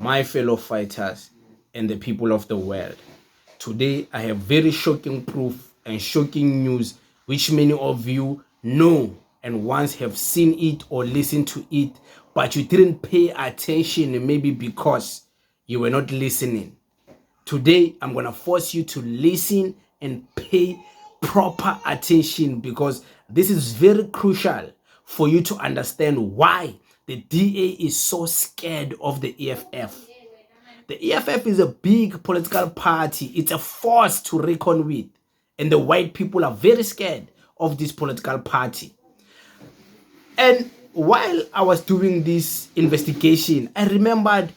my fellow fighters and the people of the world. Today, I have very shocking proof and shocking news which many of you know and once have seen it or listened to it, but you didn't pay attention maybe because you were not listening. Today, I'm going to force you to listen and pay proper attention because this is very crucial for you to understand why the DA is so scared of the EFF. The EFF is a big political party. It's a force to reckon with. And the white people are very scared of this political party. And while I was doing this investigation, I remembered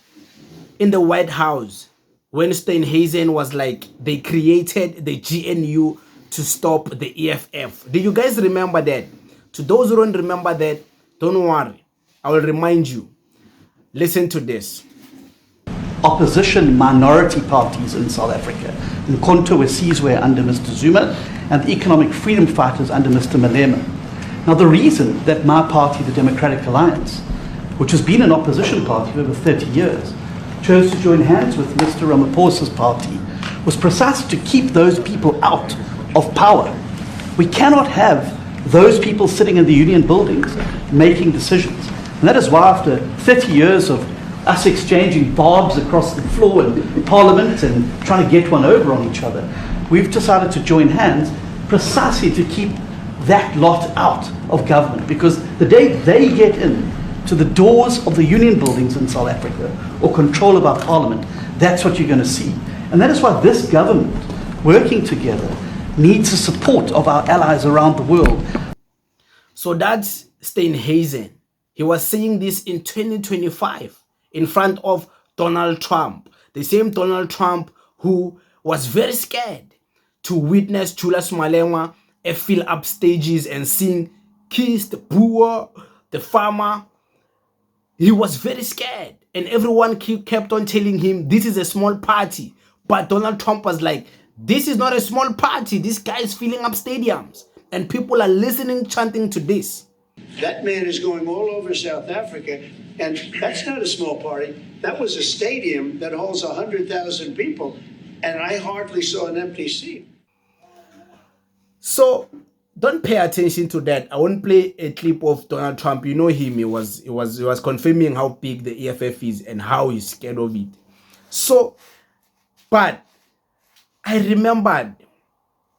in the White House when Steinhazen was like, they created the GNU to stop the EFF. Do you guys remember that? To those who don't remember that, don't worry. I will remind you. Listen to this. Opposition minority parties in South Africa, the Mkhonto weSizwe under Mr. Zuma and the economic freedom fighters under Mr. Malema. Now the reason that my party, the Democratic Alliance, which has been an opposition party for over 30 years, chose to join hands with Mr. Ramaphosa's party was precisely to keep those people out of power. We cannot have those people sitting in the union buildings making decisions. And that is why after 30 years of us exchanging barbs across the floor in Parliament and trying to get one over on each other, we've decided to join hands precisely to keep that lot out of government. Because the day they get in to the doors of the union buildings in South Africa or control of our Parliament, that's what you're going to see. And that is why this government, working together, needs the support of our allies around the world. So that's Steinhazen. He was saying this in 2025 in front of Donald Trump. The same Donald Trump who was very scared to witness Julius Malema fill up stages and sing Kiss the Boer, the farmer. He was very scared. And everyone kept on telling him this is a small party. But Donald Trump was like, this is not a small party. This guy is filling up stadiums. And people are listening, chanting to this. That man is going all over South Africa, and that's not a small party. That was a stadium that holds 100,000 people, and I hardly saw an empty seat. So don't pay attention to that. I won't play a clip of Donald Trump. You know him. He was confirming how big the EFF is and how he's scared of it. So, but I remembered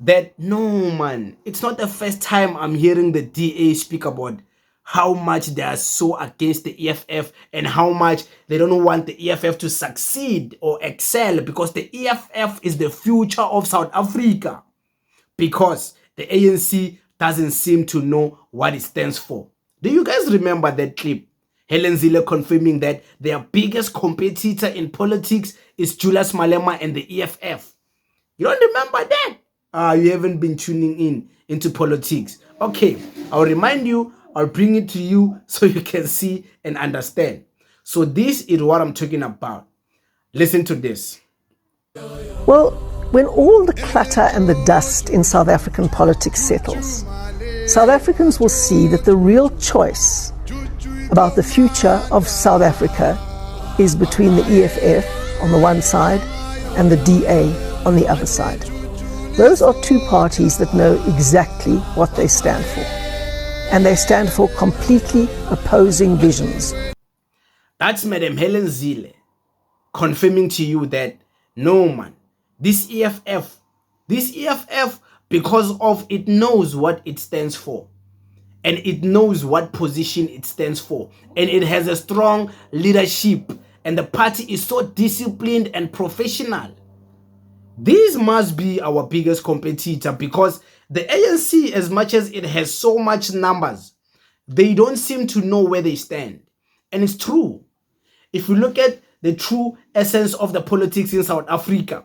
that no man, it's not the first time I'm hearing the DA speak about how much they are so against the EFF and how much they don't want the EFF to succeed or excel because the EFF is the future of South Africa. Because the ANC doesn't seem to know what it stands for. Do you guys remember that clip? Helen Zille confirming that their biggest competitor in politics is Julius Malema and the EFF. You don't remember that? You haven't been tuning into politics. Okay, I'll remind you, I'll bring it to you so you can see and understand. So this is what I'm talking about. Listen to this. Well, when all the clutter and the dust in South African politics settles, South Africans will see that the real choice about the future of South Africa is between the EFF on the one side and the DA on the other side. Those are two parties that know exactly what they stand for. And they stand for completely opposing visions. That's Madam Helen Zille confirming to you that no man, this EFF, because of it knows what it stands for. And it knows what position it stands for. And it has a strong leadership. And the party is so disciplined and professional. This must be our biggest competitor because the ANC, as much as it has so much numbers, they don't seem to know where they stand. And it's true. If you look at the true essence of the politics in South Africa,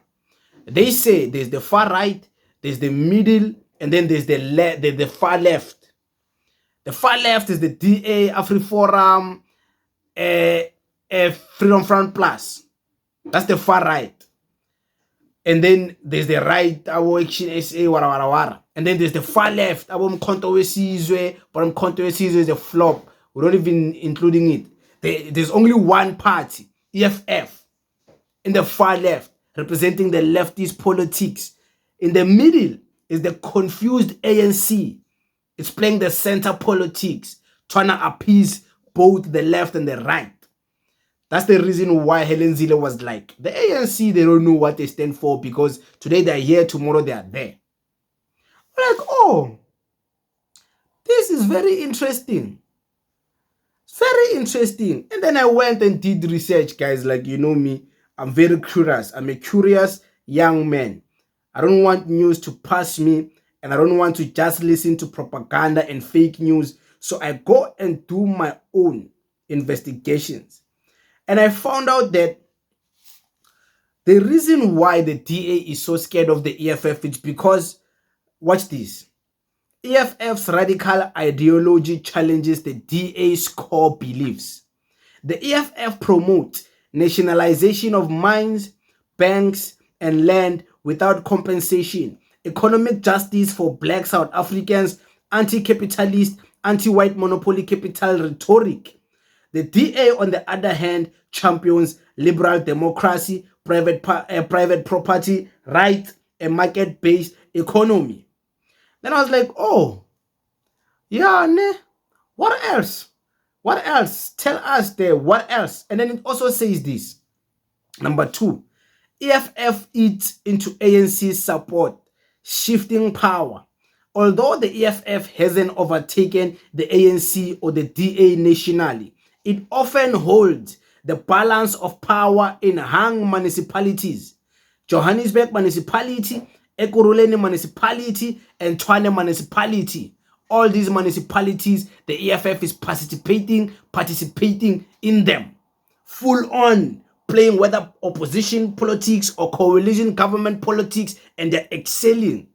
they say there's the far right, there's the middle, and then there's the far left. The far left is the DA, AfriForum, Freedom Front Plus. That's the far right. And then there's the right, our Action SA, wara. And then there's the far left, our Mkhonto weSizwe, but Mkhonto weSizwe is a flop. We don't even including it. There's only one party EFF. In the far left, representing the leftist politics. In the middle is the confused ANC. It's playing the center politics, trying to appease both the left and the right. That's the reason why Helen Zille was like, the ANC, they don't know what they stand for because today they're here, tomorrow they are there. Like, oh, this is very interesting. It's very interesting. And then I went and did research, guys. Like, you know me, I'm very curious. I'm a curious young man. I don't want news to pass me, and I don't want to just listen to propaganda and fake news. So I go and do my own investigations. And I found out that the reason why the DA is so scared of the EFF is because, watch this, EFF's radical ideology challenges the DA's core beliefs. The EFF promotes nationalization of mines, banks, and land without compensation, economic justice for black South Africans, anti-capitalist, anti-white monopoly capital rhetoric. The DA, on the other hand, champions liberal democracy, private property, right, a market-based economy. Then I was like, oh, yeah, ne? What else? What else? Tell us there, what else? And then it also says this. Number 2, EFF eats into ANC's support, shifting power. Although the EFF hasn't overtaken the ANC or the DA nationally, it often holds the balance of power in hung municipalities. Johannesburg municipality, Ekurhuleni municipality, and Tshwane municipality. All these municipalities, the EFF is participating in them. Full on, playing whether opposition politics or coalition government politics, and they're excelling.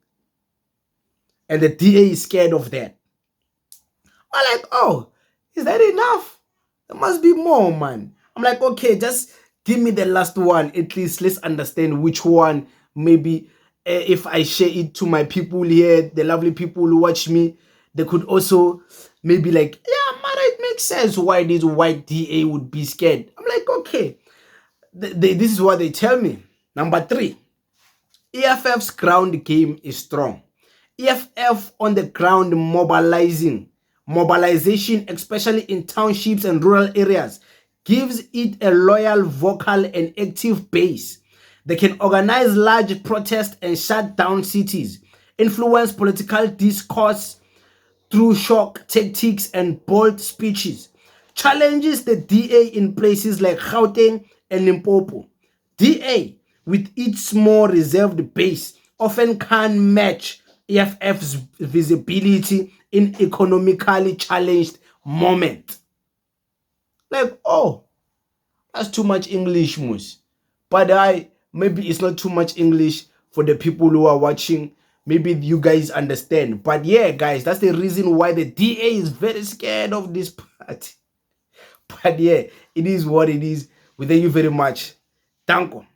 And the DA is scared of that. I'm like, oh, is that enough? There must be more, man. I'm like, okay, just give me the last one. At least let's understand which one. Maybe if I share it to my people here, the lovely people who watch me, they could also maybe like, yeah, man, it makes sense why this white DA would be scared. I'm like, okay, this is what they tell me. Number 3, EFF's ground game is strong. EFF on the ground mobilization, especially in townships and rural areas, gives it a loyal, vocal, and active base. They can organize large protests and shut down cities, influence political discourse through shock tactics and bold speeches, challenges the DA in places like Gauteng and Limpopo. DA, with its more reserved base, often can't match EFF's visibility in economically challenged moment. Like, oh, that's too much English, Moose. But maybe it's not too much English for the people who are watching. Maybe you guys understand. But yeah, guys, that's the reason why the DA is very scared of this party. But yeah, it is what it is. We thank you very much. Danko.